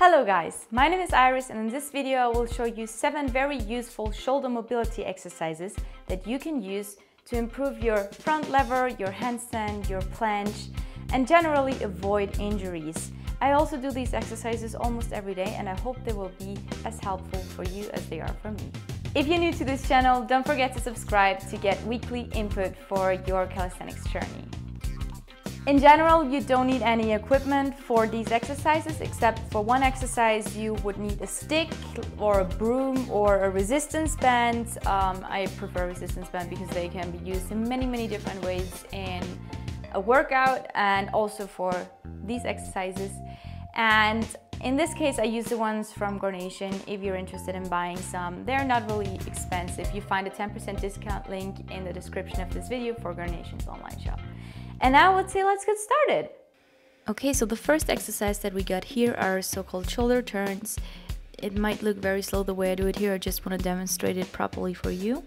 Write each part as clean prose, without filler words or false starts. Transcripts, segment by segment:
Hello guys, my name is Iris and in this video I will show you 7 very useful shoulder mobility exercises that you can use to improve your front lever, your handstand, your planche, and generally avoid injuries. I also do these exercises almost every day and I hope they will be as helpful for you as they are for me. If you're new to this channel, don't forget to subscribe to get weekly input for your calisthenics journey. In general, you don't need any equipment for these exercises, except for one exercise you would need a stick or a broom or a resistance band. I prefer resistance band because they can be used in many different ways in a workout and also for these exercises. And in this case, I use the ones from Garnation. If you're interested in buying some, they're not really expensive. You find a 10% discount link in the description of this video for Garnation's online shop. And now let's get started. Okay, so the first exercise that we got here are so-called shoulder turns. It might look very slow the way I do it here. I just want to demonstrate it properly for you.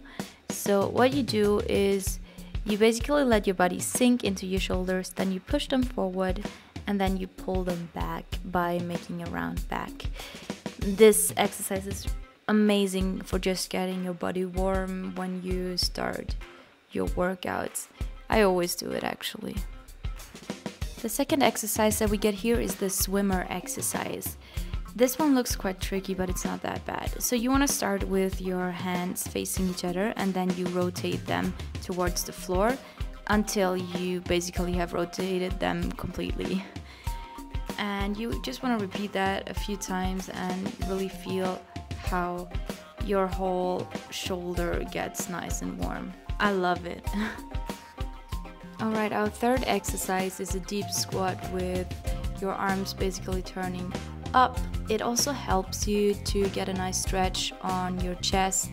So what you do is you basically let your body sink into your shoulders, then you push them forward, and then you pull them back by making a round back. This exercise is amazing for just getting your body warm when you start your workouts. I always do it actually. The second exercise that we get here is the swimmer exercise. This one looks quite tricky, but it's not that bad. So you want to start with your hands facing each other and then you rotate them towards the floor until you basically have rotated them completely. And you just want to repeat that a few times and really feel how your whole shoulder gets nice and warm. I love it. Alright, our third exercise is a deep squat with your arms basically turning up. It also helps you to get a nice stretch on your chest,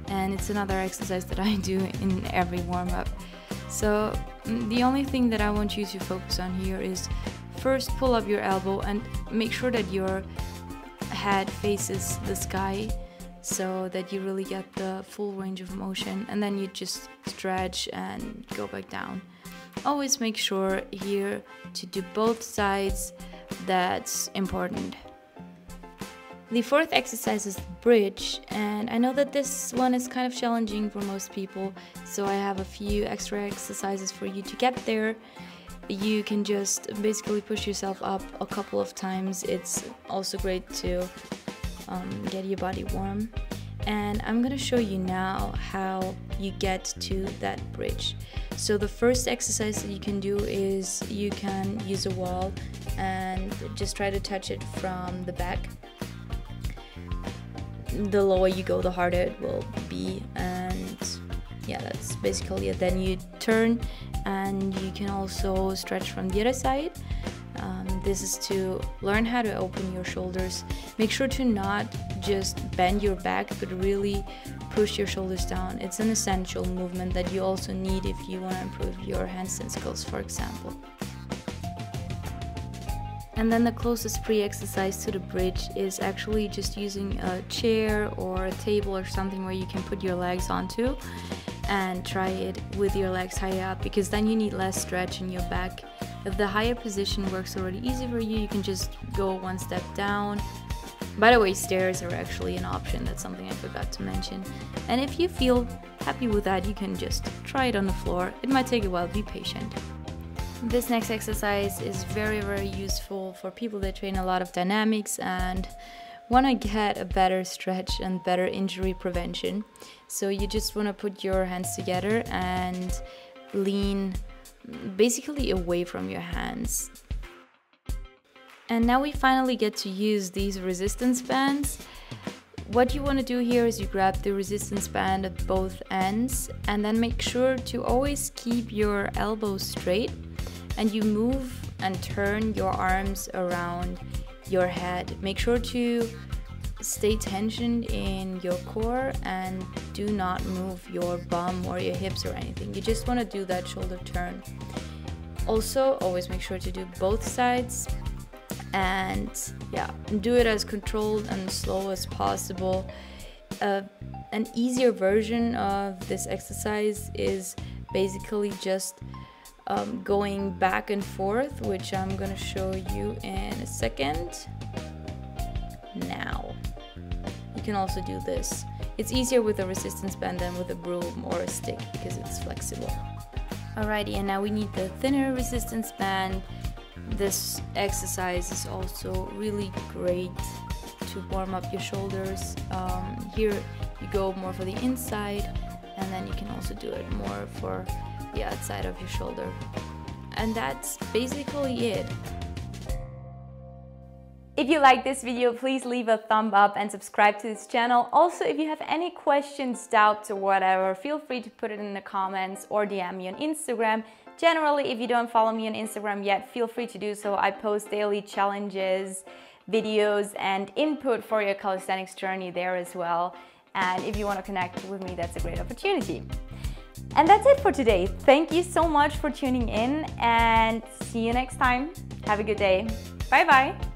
and it's another exercise that I do in every warm-up. So the only thing that I want you to focus on here is first pull up your elbow and make sure that your head faces the sky so that you really get the full range of motion, and then you just stretch and go back down. Always make sure here to do both sides. That's important. The fourth exercise is the bridge, and I know that this one is kind of challenging for most people, so I have a few extra exercises for you to get there. You can just basically push yourself up a couple of times. It's also great to get your body warm. And I'm gonna show you now how you get to that bridge. So the first exercise that you can do is you can use a wall and just try to touch it from the back. The lower you go, the harder it will be, and yeah, that's basically it. Then you turn and you can also stretch from the other side. This is to learn how to open your shoulders. Make sure to not just bend your back, but really push your shoulders down. It's an essential movement that you also need if you want to improve your handstand skills, for example. And then the closest pre-exercise to the bridge is actually just using a chair or a table or something where you can put your legs onto and try it with your legs high up, because then you need less stretch in your back. If the higher position works already easy for you, you can just go one step down. By the way, stairs are actually an option. That's something I forgot to mention. And if you feel happy with that, you can just try it on the floor. It might take a while, be patient. This next exercise is very useful for people that train a lot of dynamics and want to get a better stretch and better injury prevention. So you just want to put your hands together and lean basically away from your hands. And now we finally get to use these resistance bands. What you want to do here is you grab the resistance band at both ends and then make sure to always keep your elbows straight, and you move and turn your arms around your head. Make sure to stay tensioned in your core and do not move your bum or your hips or anything. You just want to do that shoulder turn. Also, always make sure to do both sides, and yeah, do it as controlled and slow as possible. An easier version of this exercise is basically just going back and forth, which I'm gonna show you in a second. you can also do this. It's easier with a resistance band than with a broom or a stick because it's flexible. Alrighty, and now we need the thinner resistance band. This exercise is also really great to warm up your shoulders. Here you go more for the inside, and then you can also do it more for the outside of your shoulder. And that's basically it. If you like this video, please leave a thumb up and subscribe to this channel. Also, if you have any questions, doubts or whatever, feel free to put it in the comments or DM me on Instagram. Generally, if you don't follow me on Instagram yet, feel free to do so. I post daily challenges, videos and input for your calisthenics journey there as well. And if you want to connect with me, that's a great opportunity. And that's it for today. Thank you so much for tuning in and see you next time. Have a good day. Bye bye.